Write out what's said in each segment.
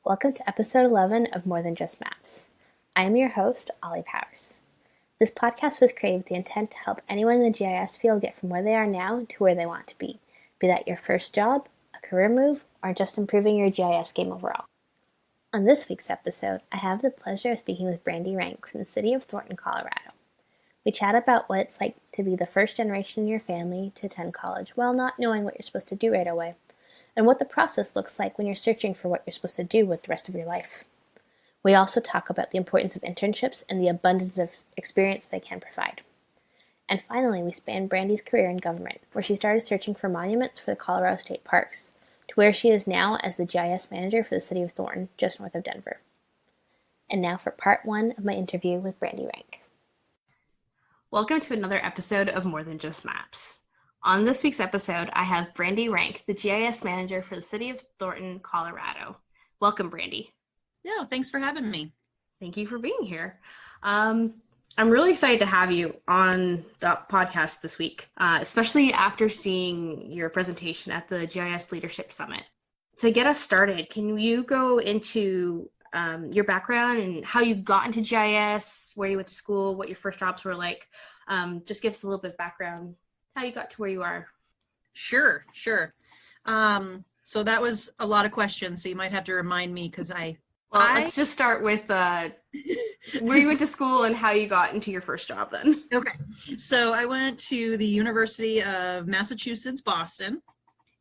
Welcome to episode 11 of More Than Just Maps. I am your host, Ollie Powers. This podcast was created with the intent to help anyone in the GIS field get from where they are now to where they want to be that your first job, a career move, or just improving your GIS game overall. On this week's episode, I have the pleasure of speaking with Brandi Rank from the city of Thornton, Colorado. We chat about what it's like to be the first generation in your family to attend college while not knowing what you're supposed to do right away, and what the process looks like when you're searching for what you're supposed to do with the rest of your life. We also talk about the importance of internships and the abundance of experience they can provide. And finally, we span Brandi's career in government, where she started searching for monuments for the Colorado State Parks, to where she is now as the GIS manager for the city of Thornton, just north of Denver. And now for part one of my interview with Brandi Rank. Welcome to another episode of More Than Just Maps. On this week's episode, I have Brandi Rank, the GIS manager for the city of Thornton, Colorado. Welcome, Brandi. Yeah, thanks for having me. Thank you for being here. I'm really excited to have you on the podcast this week, especially after seeing your presentation at the GIS Leadership Summit. To get us started, can you go into your background and how you got into GIS, where you went to school, what your first jobs were like? Just give us a little bit of background, how you got to where you are. Sure. So that was a lot of questions, so you might have to remind me because let's just start with where you went to school and how you got into your first job then. Okay. So I went to the University of Massachusetts, Boston,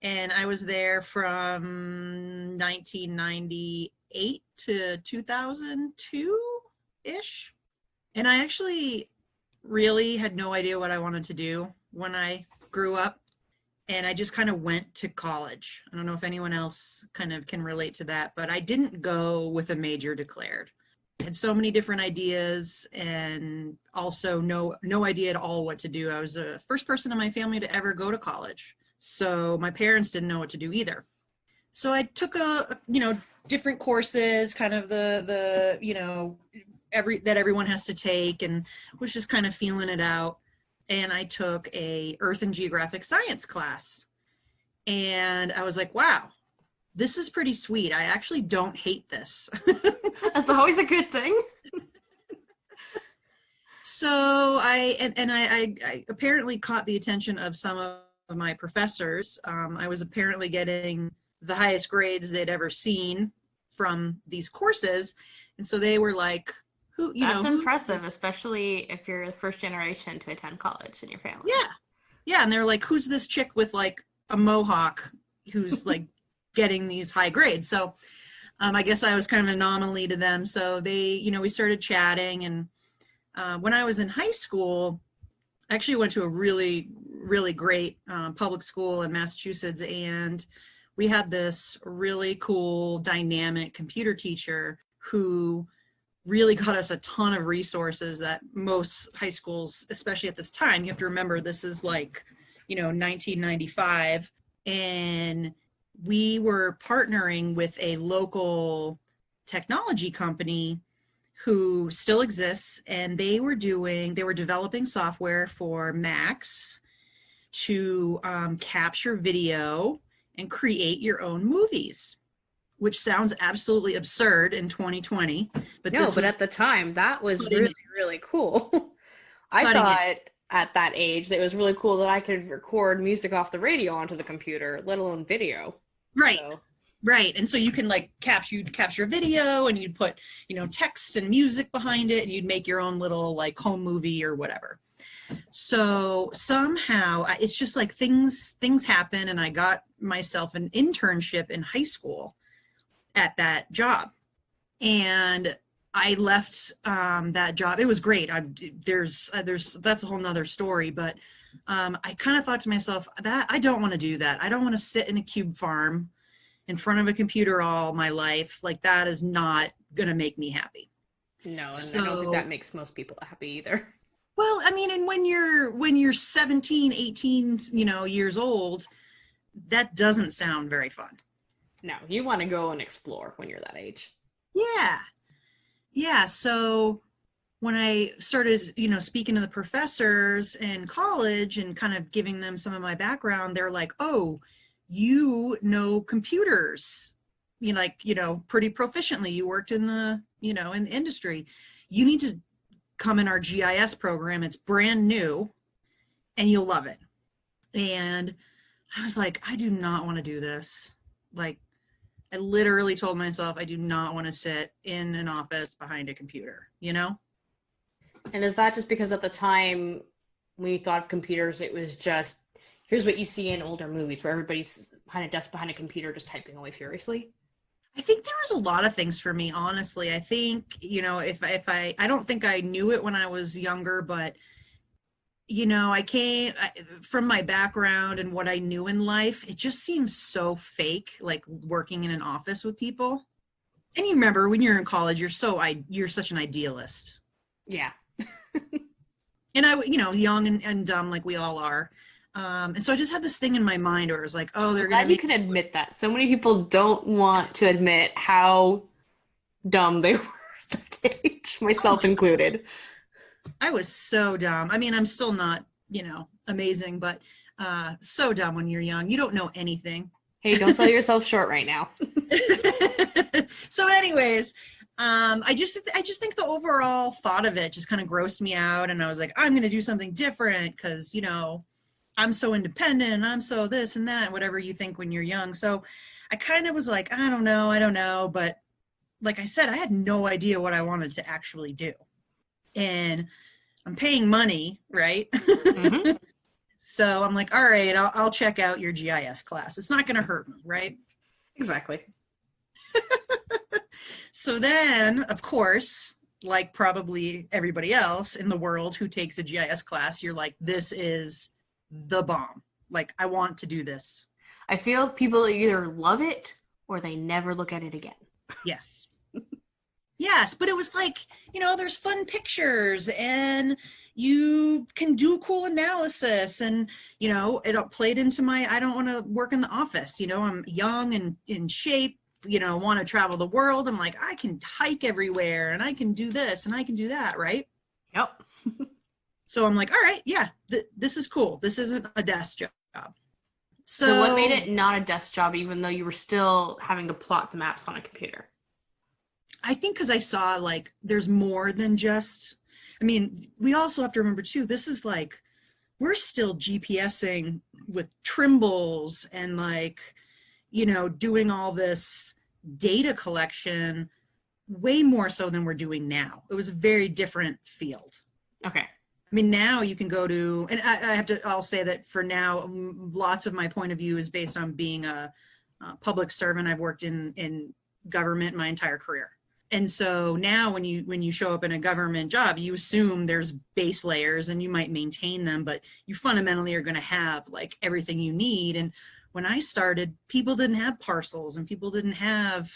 and I was there from 1998 to 2002-ish. And I actually really had no idea what I wanted to do when I grew up. And I just kind of went to college. I don't know if anyone else kind of can relate to that, but I didn't go with a major declared. I had so many different ideas and also no idea at all what to do. I was the first person in my family to ever go to college. So my parents didn't know what to do either. So I took different courses, kind of that everyone has to take, and was just kind of feeling it out. And I took a Earth and Geographic Science class. And I was like, wow, this is pretty sweet. I actually don't hate this. That's always a good thing. So I apparently caught the attention of some of my professors. I was apparently getting the highest grades they'd ever seen from these courses. And so they were like, That's impressive, especially if you're the first generation to attend college in your family. Yeah. And they're like, who's this chick with like a mohawk who's like getting these high grades? So I guess I was kind of an anomaly to them. So they, we started chatting. And when I was in high school, I actually went to a really, really great public school in Massachusetts. And we had this really cool, dynamic computer teacher who really got us a ton of resources that most high schools, especially at this time, you have to remember this is like, 1995. And we were partnering with a local technology company who still exists. And they were developing software for Macs to capture video and create your own movies, which sounds absolutely absurd in 2020. But at the time, that was really, really cool. I thought at that age that it was really cool that I could record music off the radio onto the computer, let alone video. Right. Right. And so you can you'd capture video and you'd put, text and music behind it, and you'd make your own little home movie or whatever. So somehow it's just like things happen, and I got myself an internship in high school at that job, and I left that job. It was great. There's that's a whole nother story, but I kind of thought to myself that I don't want to do that. I don't want to sit in a cube farm in front of a computer all my life. Like, that is not going to make me happy. No, and I don't think that makes most people happy either. Well, I mean, and when you're 17, 18, years old, that doesn't sound very fun. No, you want to go and explore when you're that age. Yeah. So when I started, speaking to the professors in college and kind of giving them some of my background, they're like, oh, you know computers. pretty proficiently. You worked in the, in the industry. You need to come in our GIS program. It's brand new and you'll love it. And I was like, I do not want to do this. Like, I literally told myself I do not want to sit in an office behind a computer, And is that just because at the time when you thought of computers, it was just, here's what you see in older movies where everybody's behind a desk, behind a computer, just typing away furiously? I think there was a lot of things for me, honestly. I think, if I don't think I knew it when I was younger, but I came from my background and what I knew in life. It just seems so fake, like working in an office with people. And you remember when you're in college, you're such an idealist. Yeah. And I, young and dumb, like we all are. And so I just had this thing in my mind where it was like, oh, they're going to. You can admit that. So many people don't want to admit how dumb they were at that age, myself included. I was so dumb. I mean, I'm still not, amazing, but so dumb when you're young. You don't know anything. Hey, don't sell yourself short right now. So anyways, I just think the overall thought of it just kind of grossed me out. And I was like, I'm going to do something different because, I'm so independent and I'm so this and that, whatever you think when you're young. So I kind of was like, I don't know. But like I said, I had no idea what I wanted to actually do. And I'm paying money, right? Mm-hmm. So I'm like, all right, I'll check out your GIS class. It's not going to hurt me, right? Exactly. So then, of course, like probably everybody else in the world who takes a GIS class, you're like, this is the bomb. Like, I want to do this. I feel people either love it or they never look at it again. Yes. Yes, but it was like, there's fun pictures and you can do cool analysis and, it played into I don't want to work in the office. I'm young and in shape, want to travel the world. I'm like, I can hike everywhere and I can do this and I can do that, right? Yep. So I'm like, all right, yeah, this is cool. This isn't a desk job. So what made it not a desk job, even though you were still having to plot the maps on a computer? I think because I saw like there's more than just, we also have to remember too, this is like, we're still GPSing with Trimbles and like, doing all this data collection way more so than we're doing now. It was a very different field. Okay. Now you can go to, and I'll say that for now, lots of my point of view is based on being a public servant. I've worked in government my entire career. And so now when you show up in a government job, you assume there's base layers and you might maintain them, but you fundamentally are going to have like everything you need. And when I started, people didn't have parcels and people didn't have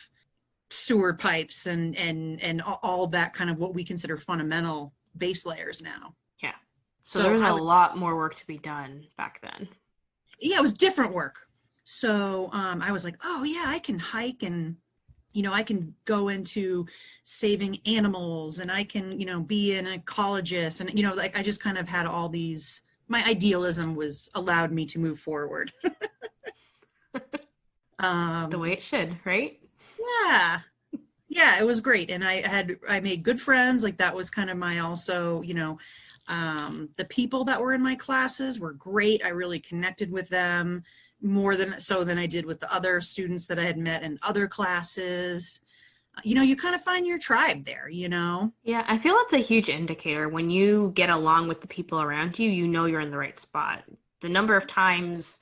sewer pipes and all that kind of what we consider fundamental base layers now. Yeah. So there was a lot more work to be done back then. Yeah, it was different work. So I was like, oh yeah, I can hike and I can go into saving animals and I can, be an ecologist and, like I just kind of had all these, my idealism allowed me to move forward. The way it should, right? Yeah. Yeah, it was great. And I made good friends. Like that was kind of my also, the people that were in my classes were great. I really connected with them more than I did with the other students that I had met in other classes. You kind of find your tribe there, Yeah, I feel it's a huge indicator. When you get along with the people around you, you're in the right spot. The number of times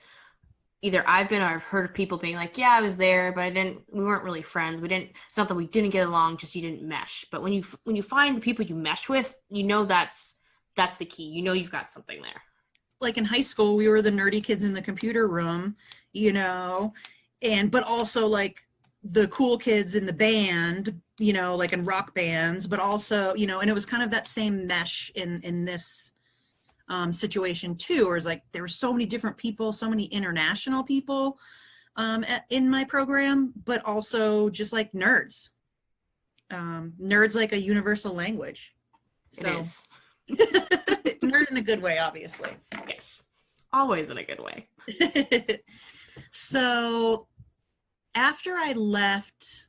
either I've been or I've heard of people being like, yeah, I was there, but we weren't really friends. It's not that we didn't get along, just you didn't mesh. But when you find the people you mesh with, that's the key. You've got something there. Like in high school, we were the nerdy kids in the computer room, but also like the cool kids in the band, like in rock bands, but also, and it was kind of that same mesh in this situation too, or it's like there were so many different people, so many international people in my program, but also just like nerds. Nerds like a universal language. So. It is. Nerd in a good way, obviously. Yes. Always in a good way. So after I left,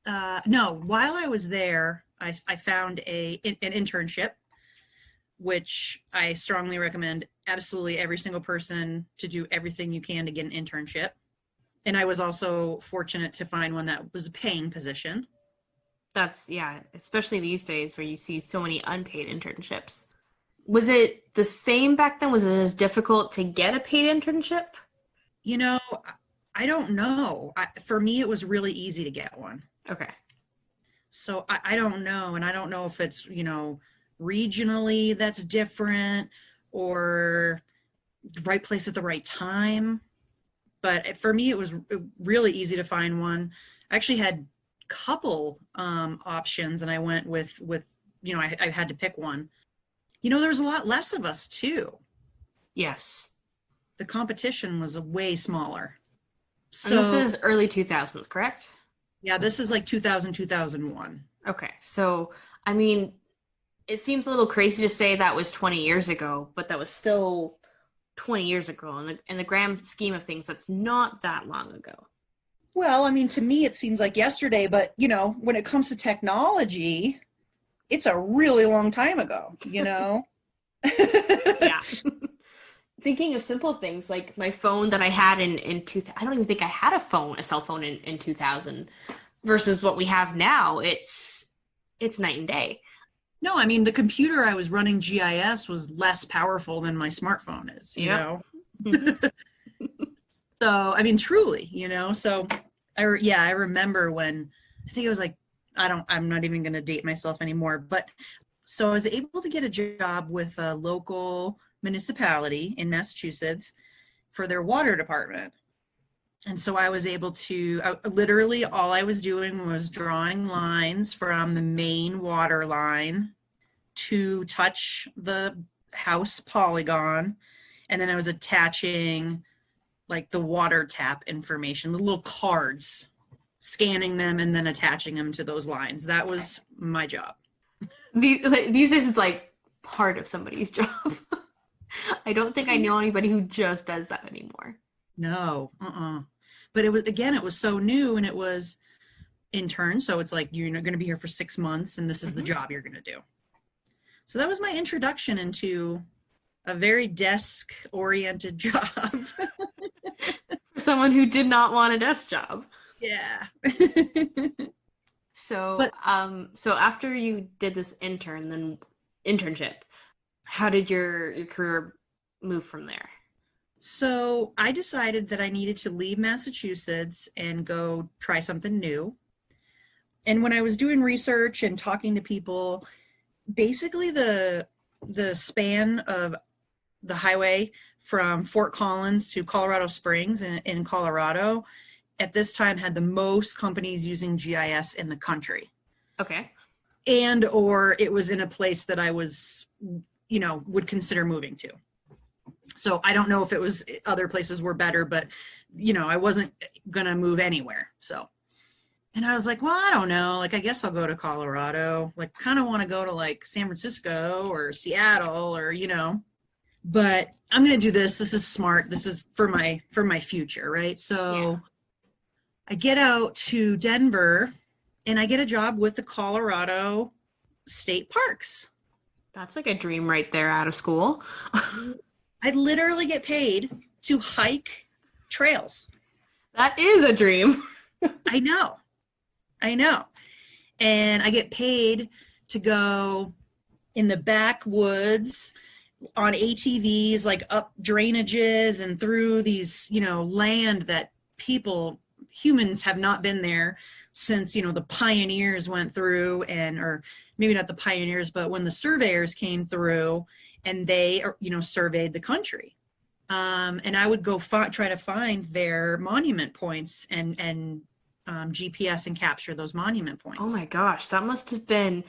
no, while I was there, I found an internship, which I strongly recommend absolutely every single person to do everything you can to get an internship. And I was also fortunate to find one that was a paying position. That's, yeah, especially these days where you see so many unpaid internships. Was it the same back then? Was it as difficult to get a paid internship? You know, I don't know. For me, it was really easy to get one. Okay. So I don't know. And I don't know if it's, regionally that's different or the right place at the right time. But for me, it was really easy to find one. I actually had couple options, and I went with I had to pick one. There was a lot less of us too. Yes. The competition was way smaller. So and this is early 2000s, correct? Yeah, this is like 2000, 2001. Okay. So, I mean, it seems a little crazy to say that was 20 years ago, but that was still 20 years ago. In the grand scheme of things, that's not that long ago. Well, I mean, to me, it seems like yesterday, but, when it comes to technology, it's a really long time ago, Yeah. Thinking of simple things like my phone that I had in 2000, I don't even think I had a cell phone in 2000 versus what we have now. It's night and day. No, I mean, the computer I was running GIS was less powerful than my smartphone is, you know? So, I mean, truly, so I remember when, I think it was like, I'm not even going to date myself anymore, but so I was able to get a job with a local municipality in Massachusetts for their water department. And so I was able to, literally all I was doing was drawing lines from the main water line to touch the house polygon. And then I was attaching like the water tap information, the little cards, scanning them and then attaching them to those lines. That was my job. These days it's like part of somebody's job. I don't think I know anybody who just does that anymore. No, But it was so new, and it was intern. So it's like, you're going to be here for 6 months and this is the job you're going to do. So that was my introduction into a very desk-oriented job. For someone who did not want a desk job. Yeah. So after you did this internship, how did your career move from there? So I decided that I needed to leave Massachusetts and go try something new. And when I was doing research and talking to people, basically the span of the highway from Fort Collins to Colorado Springs in Colorado at this time had the most companies using GIS in the country. Okay. And or it was in a place that I was, would consider moving to. So I don't know if it was other places were better, but, I wasn't going to move anywhere. So, and I was like, well, I don't know. Like, I guess I'll go to Colorado. Like, kind of want to go to like San Francisco or Seattle or, but I'm going to do this. This is smart. This is for my future. Right. So I get out to Denver and I get a job with the Colorado State Parks. That's like a dream right there out of school. I literally get paid to hike trails. That is a dream. I know. And I get paid to go in the backwoods on ATVs, like up drainages and through these, land that humans have not been there since, the pioneers went through or maybe not the pioneers, but when the surveyors came through and they, surveyed the country. And I would go try to find their monument points and GPS and capture those monument points. Oh my gosh, that must have been,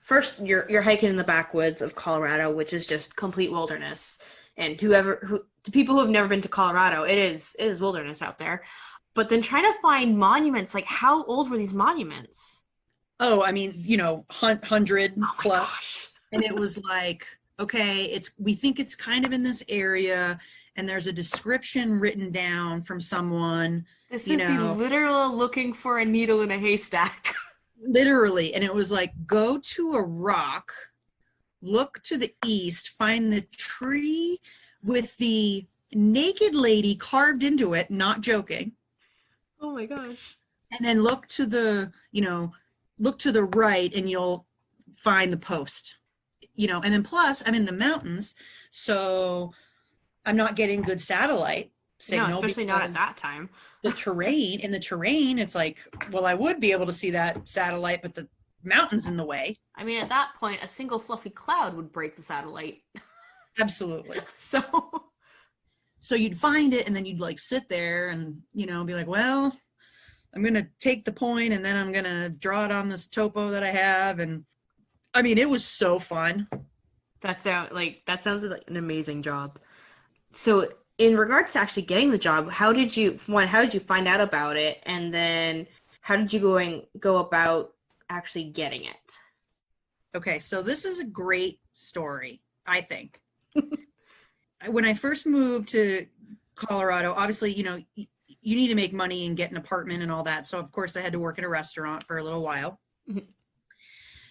first you're hiking in the backwoods of Colorado, which is just complete wilderness. And to people who have never been to Colorado, it is wilderness out there. But then trying to find monuments, like how old were these monuments? Oh, 100 plus. Gosh. And it was like, okay, we think it's kind of in this area, and there's a description written down from someone This you is the know, literal looking for a needle in a haystack. literally. And it was like, go to a rock, look to the east, find the tree with the naked lady carved into it, not joking. Oh my gosh. And then look to the, look to the right and you'll find the post, and then plus I'm in the mountains, so I'm not getting good satellite No, signal especially not at because that time. the terrain, it's like, well, I would be able to see that satellite, but the mountain's in the way. I mean, at that point, a single fluffy cloud would break the satellite. Absolutely. So you'd find it and then you'd like sit there and, be like, well, I'm going to take the point and then I'm going to draw it on this topo that I have. And I mean, it was so fun. that sounds like an amazing job. So in regards to actually getting the job, how did you find out about it? And then how did you go about actually getting it? Okay, so this is a great story, I think. When I first moved to Colorado, obviously, you need to make money and get an apartment and all that. So of course I had to work in a restaurant for a little while. Mhm.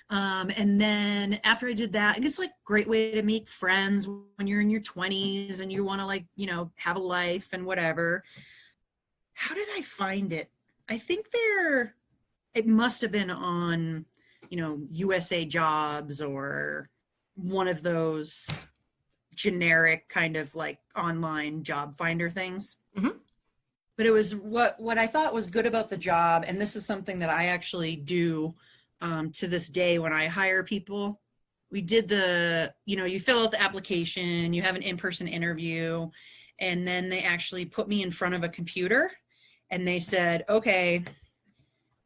And then after I did that, it's like a great way to make friends when you're in your 20s and you want to have a life and whatever. How did I find it? I think it must have been on, USA Jobs or one of those generic kind of like online job finder things. Mm-hmm. But it was what I thought was good about the job. And this is something that I actually do to this day when I hire people. We did you fill out the application, you have an in-person interview, and then they actually put me in front of a computer and they said, okay,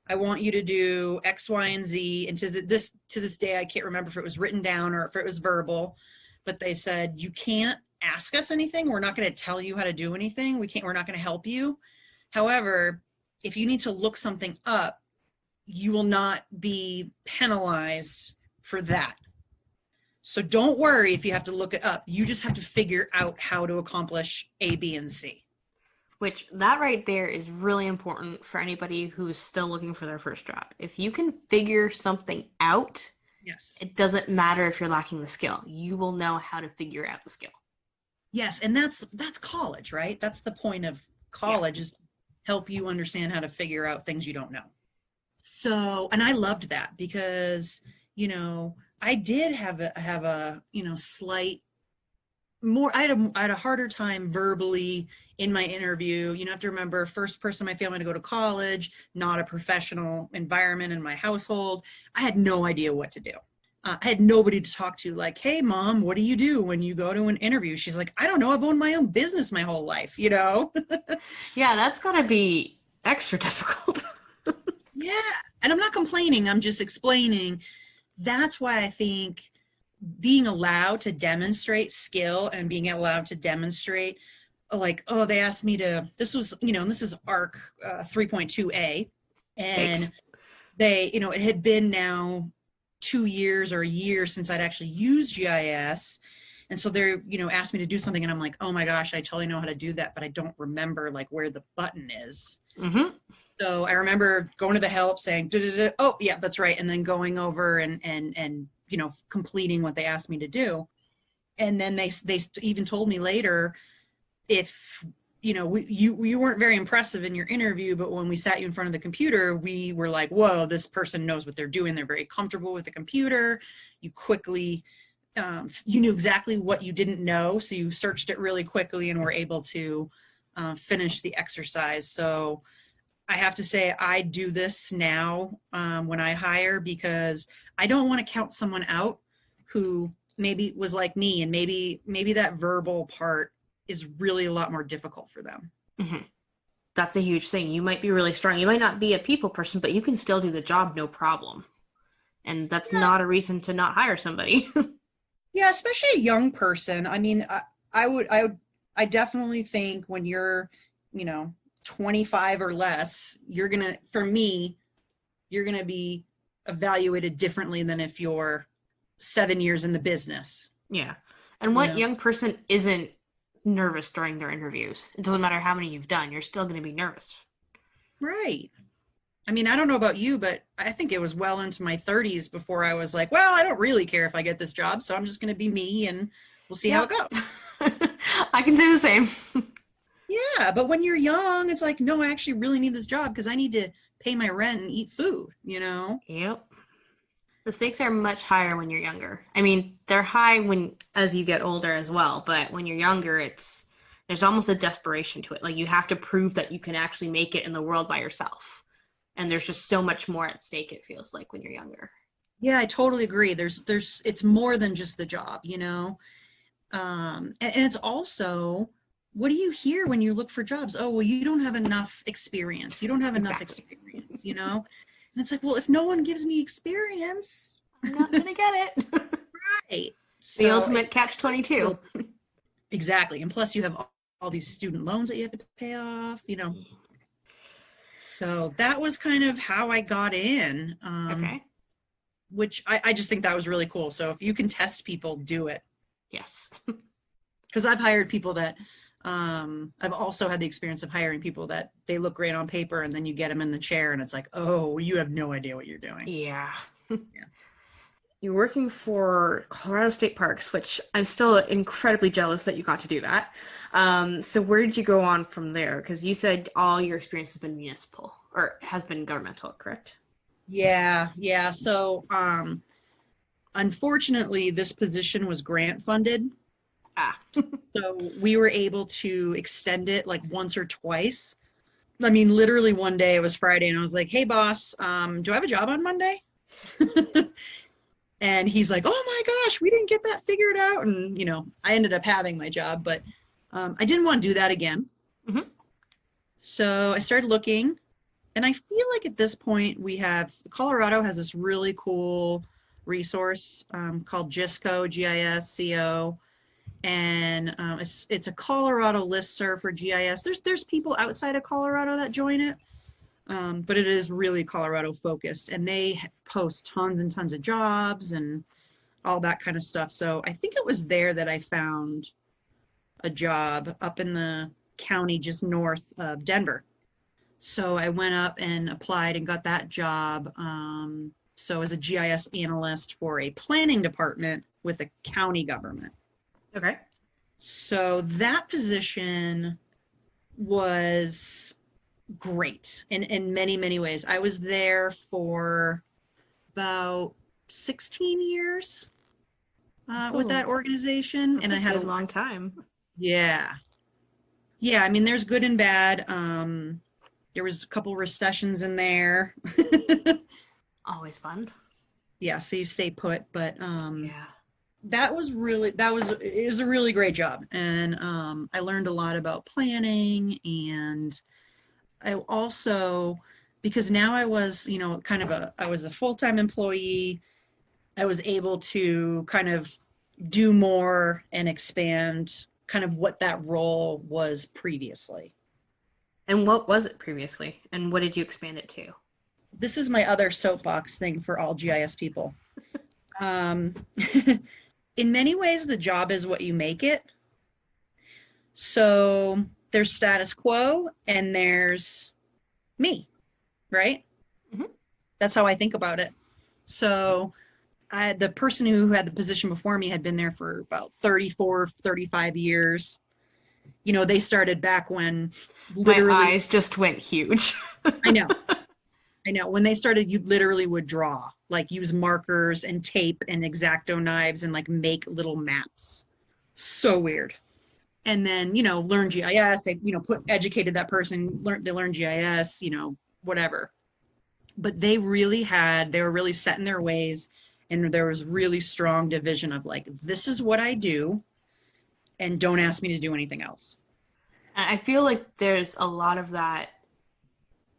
I want you to do X, Y, and Z. And to this day, I can't remember if it was written down or if it was verbal, but they said, you can't ask us anything. We're not going to tell you how to do anything. We're not going to help you. However, if you need to look something up, you will not be penalized for that. So don't worry if you have to look it up. You just have to figure out how to accomplish A, B, and C. Which that right there is really important for anybody who's still looking for their first job. If you can figure something out, yes, it doesn't matter if you're lacking the skill. You will know how to figure out the skill. Yes, and that's college, right? That's the point of college, is to help you understand how to figure out things you don't know. So, and I loved that because, I did have a slight more, I had a harder time verbally in my interview. You have to remember, first person in my family to go to college, not a professional environment in my household. I had no idea what to do. I had nobody to talk to, like, hey, Mom, what do you do when you go to an interview? She's like, I don't know. I've owned my own business my whole life, Yeah, that's got to be extra difficult. Yeah. And I'm not complaining. I'm just explaining. That's why I think being allowed to demonstrate skill and being allowed to demonstrate, like, oh, they asked me to, this was, and this is ARC 3.2A. And Thanks. it had been now 2 years or a year since I'd actually used GIS. And so they're, asked me to do something and I'm like, oh my gosh, I totally know how to do that, but I don't remember like where the button is. Mm-hmm. So I remember going to the help saying, oh yeah, that's right. And then going over and completing what they asked me to do. And then they even told me later, if, you weren't very impressive in your interview, but when we sat you in front of the computer, we were like, whoa, this person knows what they're doing. They're very comfortable with the computer. You quickly, you knew exactly what you didn't know. So you searched it really quickly and were able to finish the exercise. So I have to say I do this now when I hire, because I don't want to count someone out who maybe was like me, and maybe that verbal part is really a lot more difficult for them. Mm-hmm. That's a huge thing. You might be really strong. You might not be a people person, but you can still do the job, no problem. And that's not a reason to not hire somebody. Yeah, especially a young person. I mean, I definitely think when you're, 25 or less, you're going to be evaluated differently than if you're 7 years in the business. Yeah. And what young person isn't nervous during their interviews? It doesn't matter how many you've done, you're still going to be nervous. Right. I mean, I don't know about you, but I think it was well into my 30s before I was like, well, I don't really care if I get this job, so I'm just going to be me and we'll see how it goes. I can say the same. Yeah, but when you're young, it's like, no, I actually really need this job because I need to pay my rent and eat food, you know? Yep. The stakes are much higher when you're younger. I mean, they're high as you get older as well, but when you're younger, there's almost a desperation to it. Like, you have to prove that you can actually make it in the world by yourself. And there's just so much more at stake, it feels like, when you're younger. Yeah, I totally agree. It's more than just the job, you know? And it's also, what do you hear when you look for jobs? Oh, well, you don't have enough experience. You don't have enough experience, you know? And it's like, well, if no one gives me experience, I'm not going to get it. Right. The ultimate catch-22. Exactly. And plus you have all these student loans that you have to pay off, you know? So that was kind of how I got in. Okay. Which I just think that was really cool. So if you can test people, do it. Yes. Because I've hired people that, I've also had the experience of hiring people that they look great on paper and then you get them in the chair and it's like, oh, you have no idea what you're doing. Yeah. Yeah. You're working for Colorado State Parks, which I'm still incredibly jealous that you got to do that. So where did you go on from there? Because you said all your experience has been municipal or has been governmental, correct? Yeah. So unfortunately, this position was grant funded. So we were able to extend it like once or twice. I mean, literally one day, it was Friday, and I was like, hey, boss, do I have a job on Monday? And he's like, oh my gosh, we didn't get that figured out. And, you know, I ended up having my job, but I didn't want to do that again. Mm-hmm. So I started looking, and I feel like at this point Colorado has this really cool resource called GISCO, GISCO. And it's a Colorado listserv for GIS. There's people outside of Colorado that join it. But it is really Colorado focused, and they post tons and tons of jobs and all that kind of stuff. So I think it was there that I found a job up in the county just north of Denver. So I went up and applied and got that job. So as a GIS analyst for a planning department with the county government. Okay. So that position was great in many, many ways. I was there for about 16 years with that organization. And I had a long time. Yeah. I mean, there's good and bad. There was a couple recessions in there. Always fun. Yeah. So you stay put, but yeah. It was a really great job. And I learned a lot about planning, and I also, because now I was, you know, I was a full-time employee, I was able to kind of do more and expand kind of what that role was previously. And what was it previously? And what did you expand it to? This is my other soapbox thing for all GIS people. In many ways, the job is what you make it. So there's status quo and there's me, right? Mm-hmm. That's how I think about it. So the person who had the position before me had been there for about 34, 35 years. You know, they started back when literally... My eyes just went huge. I know. When they started, you literally would draw, like use markers and tape and X-Acto knives and like make little maps. So weird. And then, you know, learn GIS, they, you know, educated that person, they learned GIS, you know, whatever. But they were really set in their ways, and there was really strong division of like, this is what I do, and don't ask me to do anything else. I feel like there's a lot of that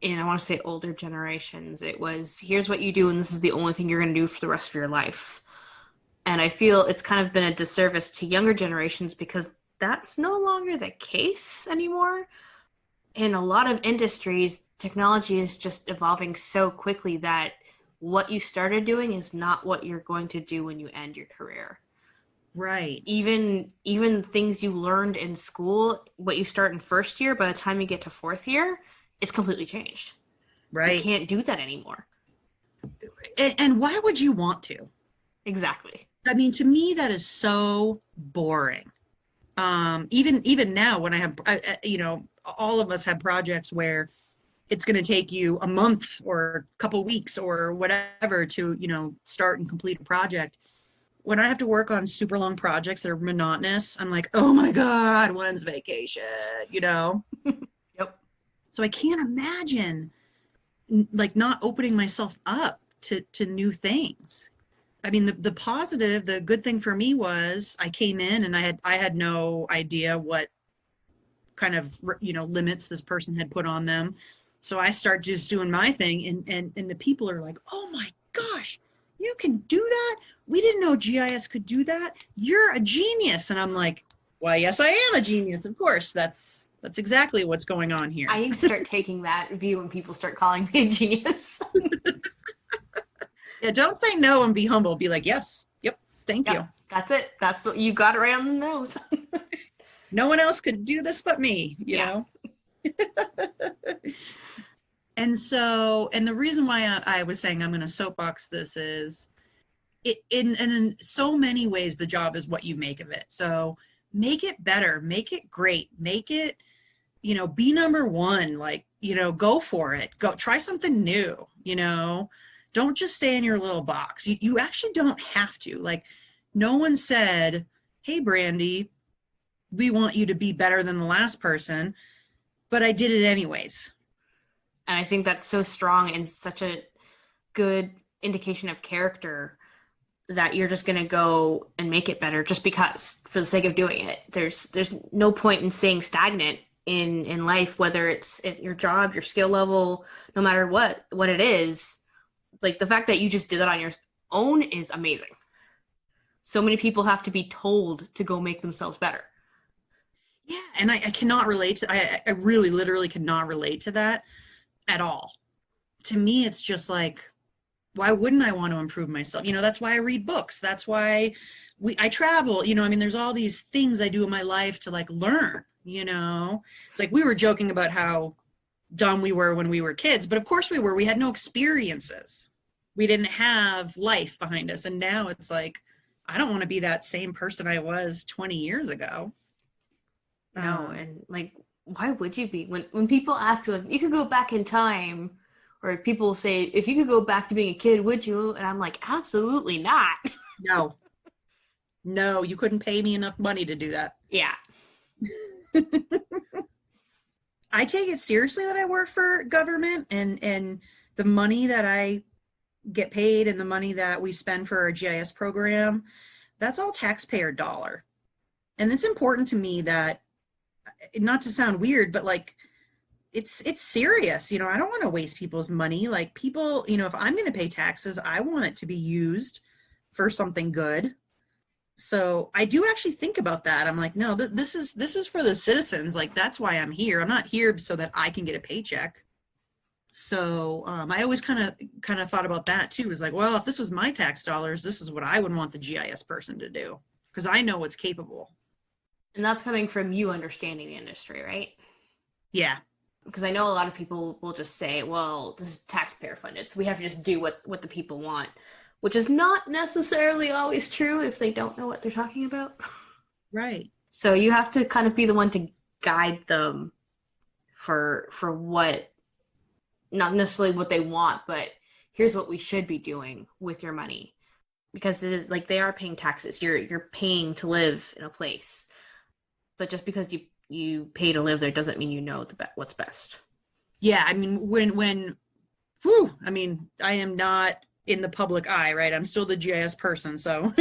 in, I want to say, older generations. It was, here's what you do, and this is the only thing you're going to do for the rest of your life. And I feel it's kind of been a disservice to younger generations because that's no longer the case anymore. In a lot of industries, technology is just evolving so quickly that what you started doing is not what you're going to do when you end your career. Right. Even things you learned in school, what you start in first year, by the time you get to fourth year, it's completely changed. Right. You can't do that anymore. And why would you want to? Exactly. I mean, to me, that is so boring. Even now when I have, all of us have projects where it's going to take you a month or a couple weeks or whatever to, start and complete a project. When I have to work on super long projects that are monotonous, I'm like, oh my God, when's vacation? Yep. So I can't imagine like not opening myself up to new things. I mean, the good thing for me was I came in and I had no idea what kind of, limits this person had put on them. So I start just doing my thing and the people are like, oh my gosh, you can do that? We didn't know GIS could do that. You're a genius. And I'm like, well, yes, I am a genius. Of course, that's exactly what's going on here. I need to start taking that view when people start calling me a genius. Yeah, don't say no and be humble. Be like, yes, yep, thank you. That's it. You got it right on the nose. No one else could do this but me, you know? And the reason why I was saying I'm going to soapbox this is in so many ways, the job is what you make of it. So make it better, make it great, make it, be number one, like, go for it, go try something new, don't just stay in your little box. You actually don't have to. Like, no one said, hey, Brandi, we want you to be better than the last person, but I did it anyways. And I think that's so strong and such a good indication of character that you're just going to go and make it better just because, for the sake of doing it. There's no point in staying stagnant in life, whether it's your job, your skill level, no matter what it is. Like, the fact that you just did that on your own is amazing. So many people have to be told to go make themselves better. Yeah, and I cannot relate to, I really literally cannot relate to that at all. To me, it's just like, why wouldn't I want to improve myself? That's why I read books. That's why I travel. There's all these things I do in my life to like learn, It's like we were joking about how dumb we were when we were kids, but of course we were. We had no experiences. We didn't have life behind us. And now it's like, I don't want to be that same person I was 20 years ago. No, and like, why would you be? When people ask, like, you could go back in time, or people say, if you could go back to being a kid, would you? And I'm like, absolutely not. No, you couldn't pay me enough money to do that. Yeah. I take it seriously that I work for government, and the money that I get paid and the money that we spend for our GIS program, that's all taxpayer dollar. And it's important to me that, not to sound weird, but like, it's serious. I don't want to waste people's money. Like, people, if I'm going to pay taxes, I want it to be used for something good. So I do actually think about that. I'm like, no, this is for the citizens. Like, that's why I'm here. I'm not here so that I can get a paycheck. So I always kind of thought about that too. It was like, well, if this was my tax dollars, this is what I would want the GIS person to do, because I know what's capable. And that's coming from you understanding the industry, right? Yeah. Because I know a lot of people will just say, well, this is taxpayer funded, so we have to just do what the people want, which is not necessarily always true if they don't know what they're talking about. Right. So you have to kind of be the one to guide them for what, not necessarily what they want, but here's what we should be doing with your money. Because it is like, they are paying taxes. You're paying to live in a place. But just because you pay to live there doesn't mean you know what's best. Yeah, I mean, I am not in the public eye, right? I'm still the GIS person, so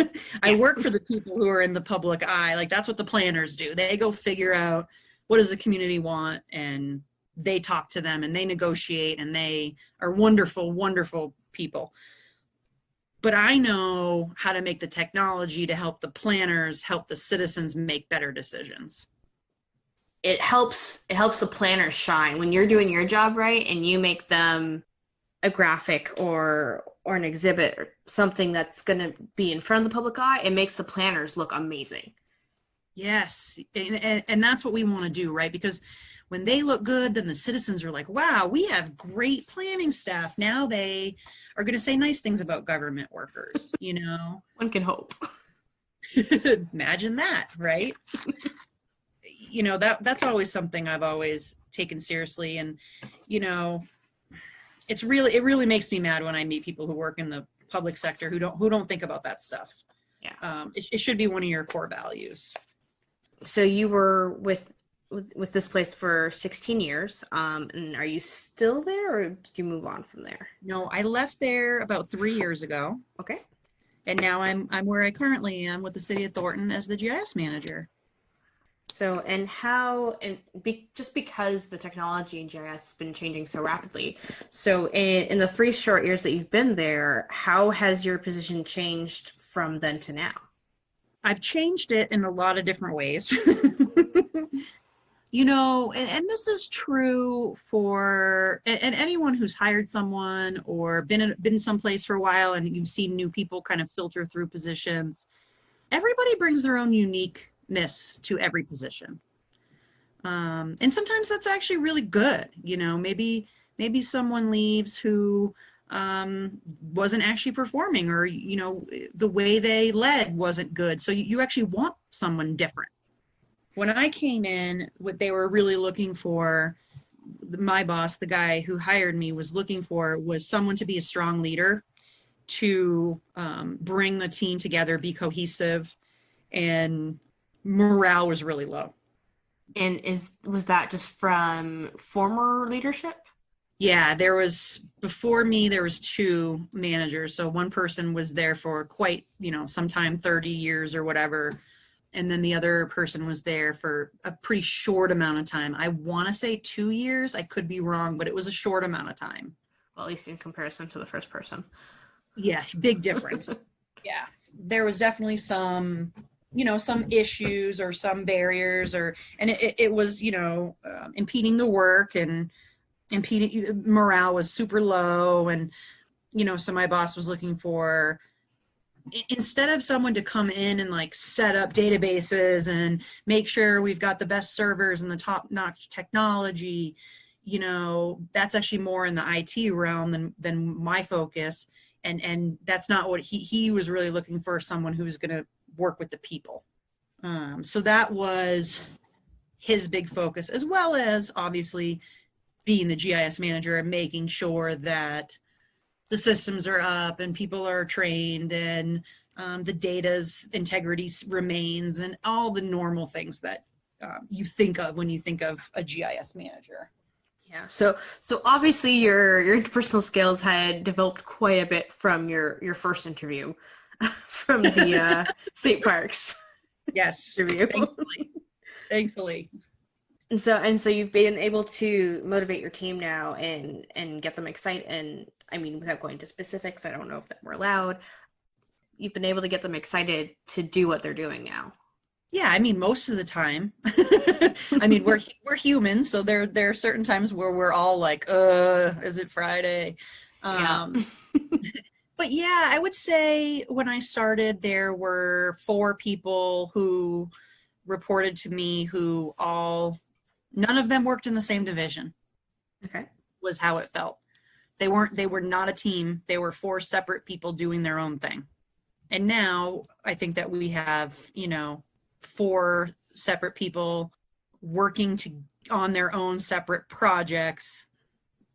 I work for the people who are in the public eye. Like, that's what the planners do. They go figure out what does the community want, and they talk to them, and they negotiate, and they are wonderful, wonderful people. But I know how to make the technology to help the planners, help the citizens make better decisions. It helps the planners shine when you're doing your job right, and you make them a graphic or an exhibit or something that's going to be in front of the public eye. It makes the planners look amazing. Yes. And that's what we want to do, right? Because when they look good, then the citizens are like, wow, we have great planning staff. Now they are going to say nice things about government workers, you know? One can hope. Imagine that, right? You know, that's always something I've always taken seriously. And, you know, it really makes me mad when I meet people who work in the public sector who don't think about that stuff. Yeah. It should be one of your core values. So you were with this place for 16 years. And are you still there, or did you move on from there? No, I left there about 3 years ago. Okay. And now I'm where I currently am with the city of Thornton as the GIS manager. So, just because the technology in GIS has been changing so rapidly, so in the 3 short years that you've been there, how has your position changed from then to now? I've changed it in a lot of different ways. You know, and this is true for and anyone who's hired someone or been someplace for a while and you've seen new people kind of filter through positions. Everybody brings their own uniqueness to every position. And sometimes that's actually really good. You know, maybe someone leaves who wasn't actually performing, or, you know, the way they led wasn't good. So you actually want someone different. When I came in, what they were really looking for, my boss, the guy who hired me, was looking for was someone to be a strong leader, to bring the team together, be cohesive, and morale was really low. And was that just from former leadership? Yeah, before me, there was 2 managers. So one person was there for quite, you know, sometime 30 years or whatever. And then the other person was there for a pretty short amount of time. I want to say 2 years. I could be wrong, but it was a short amount of time. Well, at least in comparison to the first person. Yeah, big difference. Yeah, there was definitely some, you know, some issues or some barriers, and it was, you know, impeding the work, and morale was super low. And, you know, so my boss was looking for, instead of someone to come in and like set up databases and make sure we've got the best servers and the top-notch technology, you know, that's actually more in the IT realm than my focus. And that's not what he was really looking for, someone who was going to work with the people. So that was his big focus, as well as obviously being the GIS manager and making sure that the systems are up and people are trained, and the data's integrity remains, and all the normal things that you think of when you think of a GIS manager. Yeah. So obviously your interpersonal skills had developed quite a bit from your first interview from the St. Parks. Yes. Interview. Thankfully. And so you've been able to motivate your team now and get them excited. And I mean, without going to specifics, I don't know if that we're allowed. You've been able to get them excited to do what they're doing now. Yeah, I mean, most of the time. I mean, we're humans, so there are certain times where we're all like, is it Friday? Yeah. But yeah, I would say when I started, there were 4 people who reported to me who none of them worked in the same division. Okay. Was how it felt. They were not a team. They were 4 separate people doing their own thing. And now I think that we have, you know, 4 separate people working on their own separate projects,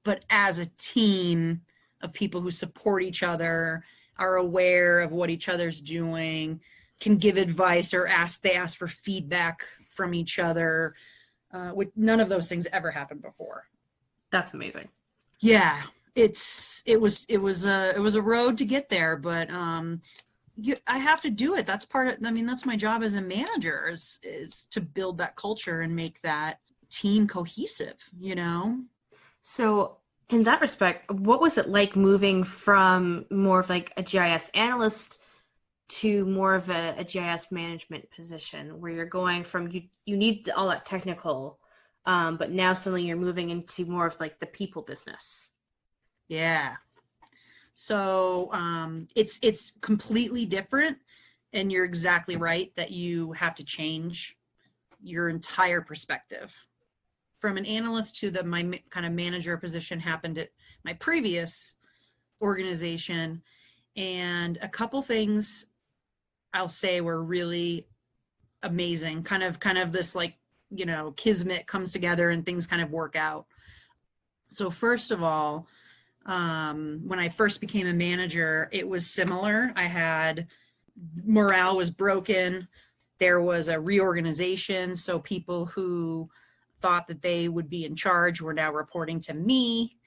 but as a team of people who support each other, are aware of what each other's doing, can give advice, or they ask for feedback from each other. Which none of those things ever happened before. That's amazing. Yeah, it was a road to get there, but I have to do it. That's that's my job as a manager is to build that culture and make that team cohesive, you know? So in that respect, what was it like moving from more of like a GIS analyst to more of a GIS management position, where you're going from, you need all that technical, but now suddenly you're moving into more of like the people business? Yeah. So it's completely different. And you're exactly right that you have to change your entire perspective. From an analyst to my kind of manager position happened at my previous organization. And a couple things I'll say were really amazing. Kind of this like, kismet comes together and things kind of work out. So first of all, when I first became a manager, it was similar. Morale was broken. There was a reorganization. So people who thought that they would be in charge were now reporting to me.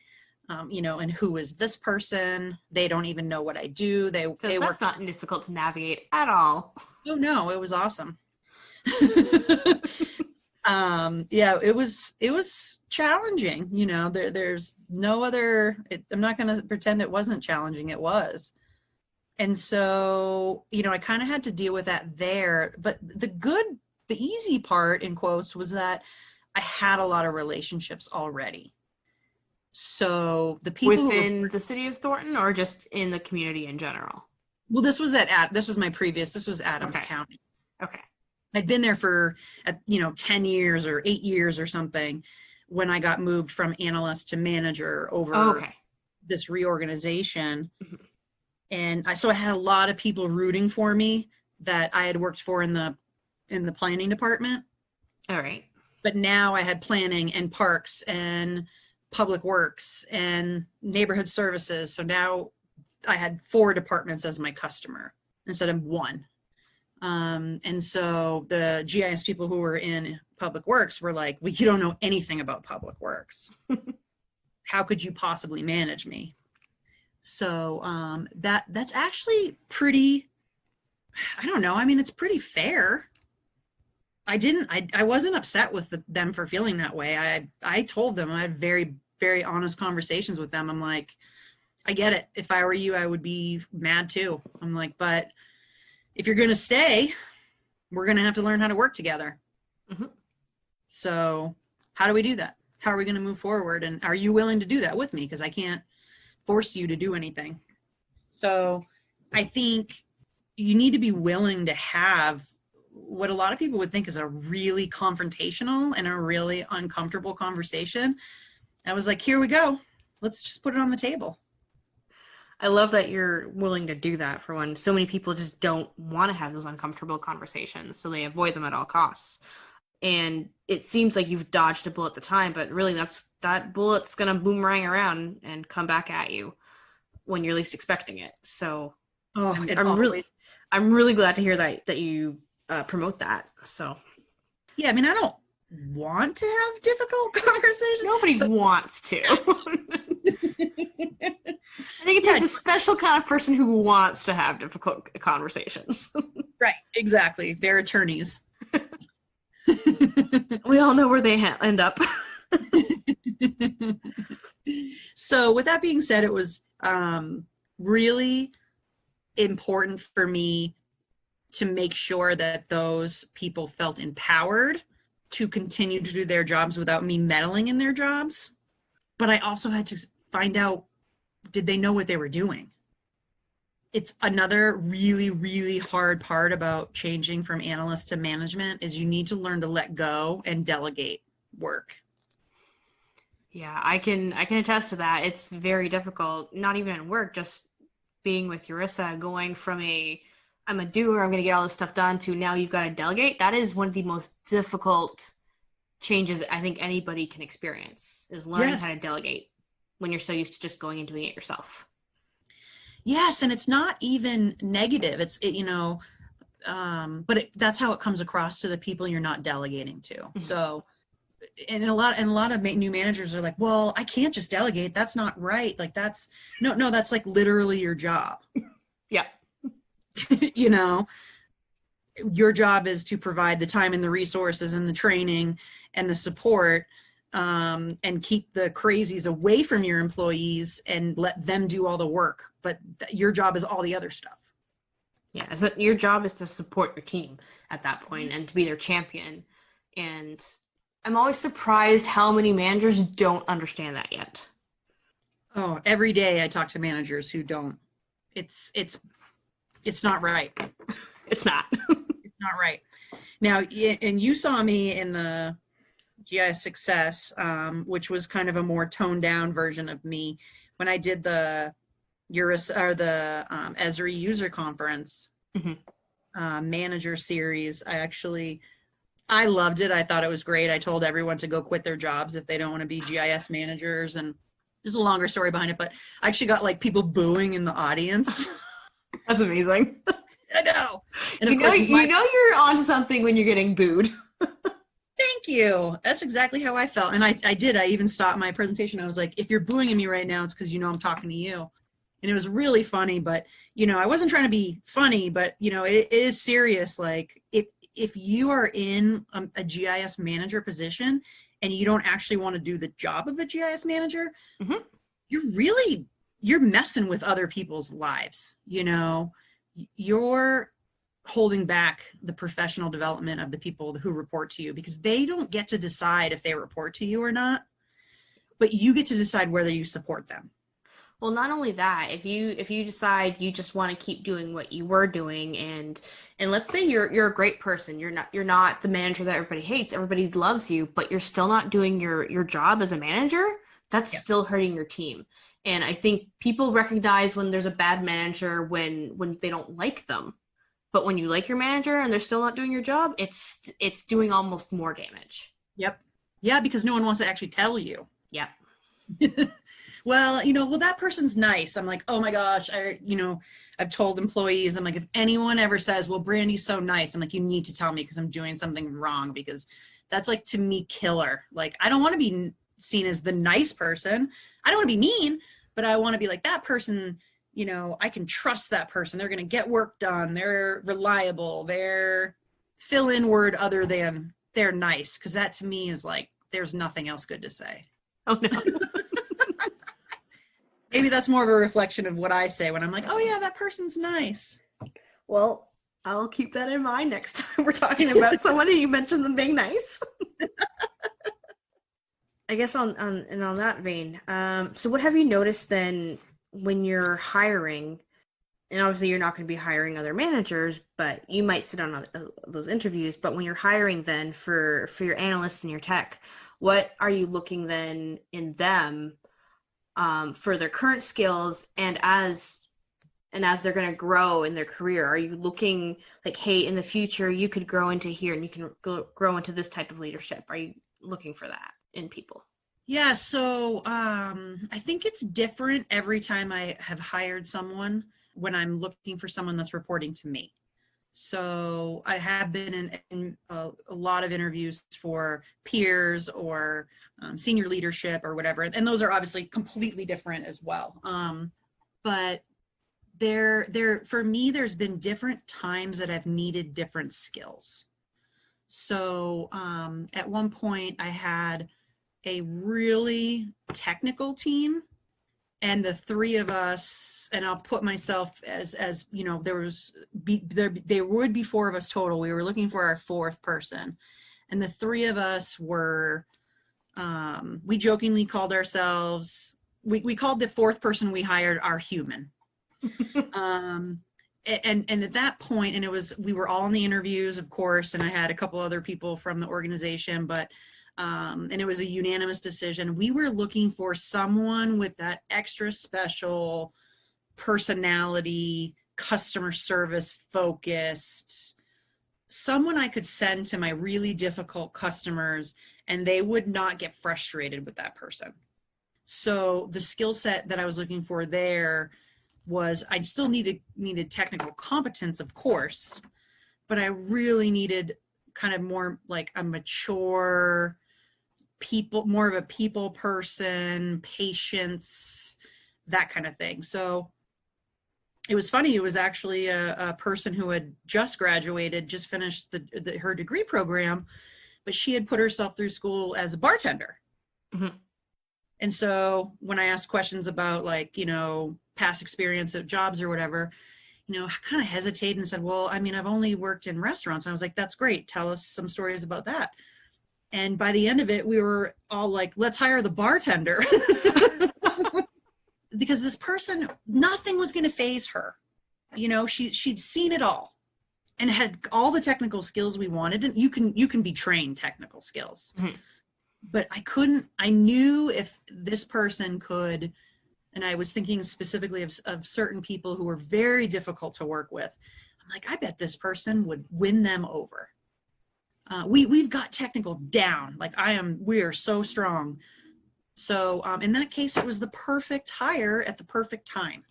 And who is this person? They don't even know what I do. That's not difficult to navigate at all. Oh no, it was awesome. It was challenging. There's no other. I'm not going to pretend it wasn't challenging. It was. And so, I kind of had to deal with that there. But the easy part, in quotes, was that I had a lot of relationships already. So the people within the city of Thornton, or just in the community in general? Well, this was Adams County. Okay. I'd been there for 10 years or 8 years or something when I got moved from analyst to manager over this reorganization. Mm-hmm. And so I had a lot of people rooting for me that I had worked for in the planning department. All right. But now I had planning and parks and public works and neighborhood services. So now I had 4 departments as my customer instead of 1. And so the GIS people who were in public works were like, well, you don't know anything about public works. How could you possibly manage me? So that's actually pretty, I don't know. I mean, it's pretty fair. I wasn't upset with them for feeling that way. I told them, I had very, very honest conversations with them. I'm like, I get it. If I were you, I would be mad too. I'm like, but if you're going to stay, we're going to have to learn how to work together. Mm-hmm. So how do we do that? How are we going to move forward? And are you willing to do that with me? Because I can't force you to do anything. So I think you need to be willing to have what a lot of people would think is a really confrontational and a really uncomfortable conversation. I was like, here we go. Let's just put it on the table. I love that you're willing to do that, for one. So many people just don't want to have those uncomfortable conversations, so they avoid them at all costs. And it seems like you've dodged a bullet at the time, but really that bullet's going to boomerang around and come back at you when you're least expecting it. So I'm really glad to hear that you promote that. So yeah, I mean, I don't want to have difficult conversations. Nobody wants to. I think it takes a special kind of person who wants to have difficult conversations. Right, exactly. They're attorneys. We all know where they end up. So with that being said, it was really important for me to make sure that those people felt empowered to continue to do their jobs without me meddling in their jobs. But I also had to find out, did they know what they were doing? It's another really, really hard part about changing from analyst to management is you need to learn to let go and delegate work. Yeah, I can attest to that. It's very difficult, not even in work, just being with Urissa, going from I'm a doer, I'm going to get all this stuff done, to now you've got to delegate. That is one of the most difficult changes I think anybody can experience, is learning how to delegate when you're so used to just going and doing it yourself. Yes, and it's not even negative. But that's how it comes across to the people you're not delegating to. Mm-hmm. So, and a lot of new managers are like, well, I can't just delegate. That's not right. Like that's like literally your job. Yeah. Your job is to provide the time and the resources and the training and the support, and keep the crazies away from your employees and let them do all the work. But your job is all the other stuff. Yeah, so your job is to support your team at that point and to be their champion. And I'm always surprised how many managers don't understand that yet. Oh, every day I talk to managers who don't. It's not right. It's not. It's not right. Now, and you saw me in the GIS Success, which was kind of a more toned down version of me when I did the Esri user conference manager series. I loved it. I thought it was great. I told everyone to go quit their jobs if they don't want to be GIS managers, and there's a longer story behind it, but I actually got like people booing in the audience. That's amazing. I know. And you know you're onto something when you're getting booed. Thank you. That's exactly how I felt. And I did. I even stopped my presentation. I was like, if you're booing at me right now, it's because you know I'm talking to you. And it was really funny, but, I wasn't trying to be funny, but, it is serious. Like, if you are in a GIS manager position and you don't actually want to do the job of a GIS manager, you're messing with other people's lives. You're holding back the professional development of the people who report to you, because they don't get to decide if they report to you or not, but you get to decide whether you support them. Well, not only that, if you decide you just want to keep doing what you were doing, and let's say you're a great person, you're not the manager that everybody hates, everybody loves you, but you're still not doing your job as a manager, that's still hurting your team. And I think people recognize when there's a bad manager when they don't like them. But when you like your manager and they're still not doing your job, it's doing almost more damage. Yep. Yeah, because no one wants to actually tell you. Yep. Well, that person's nice. I'm like, oh my gosh, I've told employees, I'm like, if anyone ever says, well, Brandi's so nice, I'm like, you need to tell me because I'm doing something wrong, because that's like, to me, killer. Like, I don't want to be seen as the nice person. I don't want to be mean, but I want to be like, that person, I can trust that person. They're going to get work done. They're reliable. They're fill in word other than they're nice. Because that to me is like, there's nothing else good to say. Oh, no. Maybe that's more of a reflection of what I say when I'm like, oh yeah, that person's nice. Well, I'll keep that in mind next time we're talking about someone and you mentioned them being nice. I guess on that vein, so what have you noticed then when you're hiring? And obviously you're not going to be hiring other managers, but you might sit on those interviews. But when you're hiring then for your analysts and your tech, what are you looking then in them for their current skills, and as they're going to grow in their career? Are you looking like, hey, in the future you could grow into here and you can grow into this type of leadership? Are you looking for that in people? Yeah, so I think it's different every time I have hired someone when I'm looking for someone that's reporting to me. So I have been in a lot of interviews for peers or senior leadership or whatever, and those are obviously completely different as well. But for me, there's been different times that I've needed different skills. So at one point I had a really technical team, and the three of us, and I'll put myself as there would be four of us total. We were looking for our fourth person, and the three of us were, we jokingly called ourselves, we called the fourth person we hired our human. And at that point, and we were all in the interviews, of course, and I had a couple other people from the organization, but and it was a unanimous decision. We were looking for someone with that extra special personality, customer service focused, someone I could send to my really difficult customers and they would not get frustrated with that person. So the skill set that I was looking for there was, I still needed technical competence, of course, but I really needed kind of more like a mature more of a people person, patience, that kind of thing. So it was funny. It was actually a person who had just graduated, just finished her degree program, but she had put herself through school as a bartender. Mm-hmm. And so when I asked questions about past experience at jobs or whatever, I kind of hesitated and said, well, I mean, I've only worked in restaurants. And I was like, that's great. Tell us some stories about that. And by the end of it, we were all like, let's hire the bartender. Because this person, nothing was going to faze her. She'd seen it all. and had all the technical skills we wanted. And you can be trained technical skills. Mhm. But I knew if this person could, and I was thinking specifically of certain people who were very difficult to work with. I'm like, I bet this person would win them over. We've got technical down. Like we are so strong. So in that case, it was the perfect hire at the perfect time.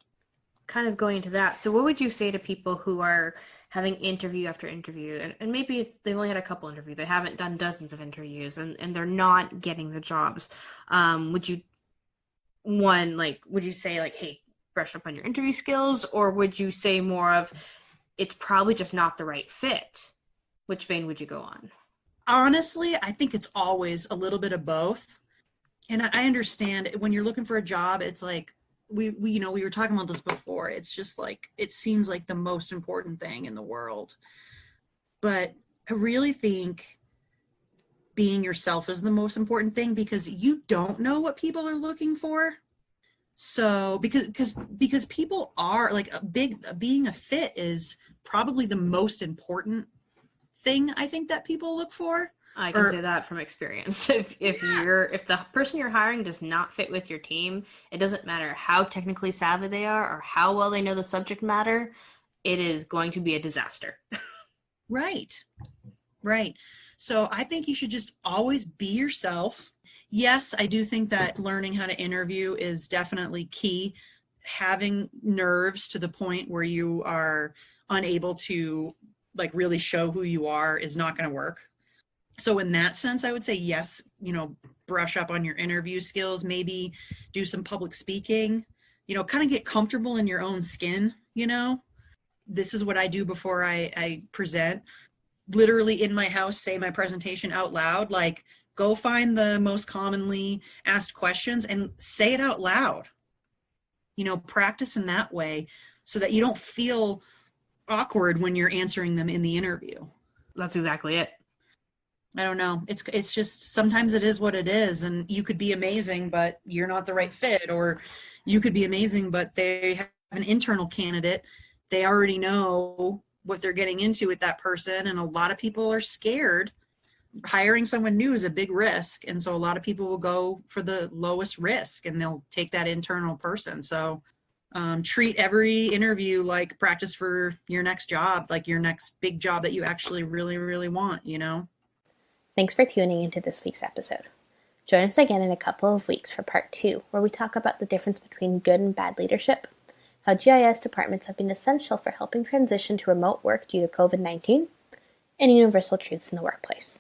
Kind of going into that. So what would you say to people who are having interview after interview, and maybe they've only had a couple interviews, they haven't done dozens of interviews, and they're not getting the jobs? Would you say like, hey, brush up on your interview skills, or would you say more of, it's probably just not the right fit? Which vein would you go on? Honestly, I think it's always a little bit of both. And I understand when you're looking for a job, it's like, we were talking about this before. It's just like, it seems like the most important thing in the world. But I really think being yourself is the most important thing, because you don't know what people are looking for. So because people are like being a fit is probably the most important thing I think that people look for. I can say that from experience. If the person you're hiring does not fit with your team, it doesn't matter how technically savvy they are or how well they know the subject matter, it is going to be a disaster. Right. So I think you should just always be yourself. Yes, I do think that learning how to interview is definitely key. Having nerves to the point where you are unable to like really show who you are is not going to work. So in that sense, I would say yes, brush up on your interview skills, maybe do some public speaking, kind of get comfortable in your own skin. This is what I do before I present. Literally in my house, say my presentation out loud, like go find the most commonly asked questions and say it out loud. Practice in that way so that you don't feel awkward when you're answering them in the interview. That's exactly it. I don't know. It's just sometimes it is what it is, and you could be amazing, but you're not the right fit, or you could be amazing, but they have an internal candidate. They already know what they're getting into with that person, and a lot of people are scared. Hiring someone new is a big risk, and so a lot of people will go for the lowest risk, and they'll take that internal person. So treat every interview like practice for your next job, like your next big job that you actually really, really want, Thanks for tuning into this week's episode. Join us again in a couple of weeks for part 2, where we talk about the difference between good and bad leadership, how GIS departments have been essential for helping transition to remote work due to COVID-19, and universal truths in the workplace.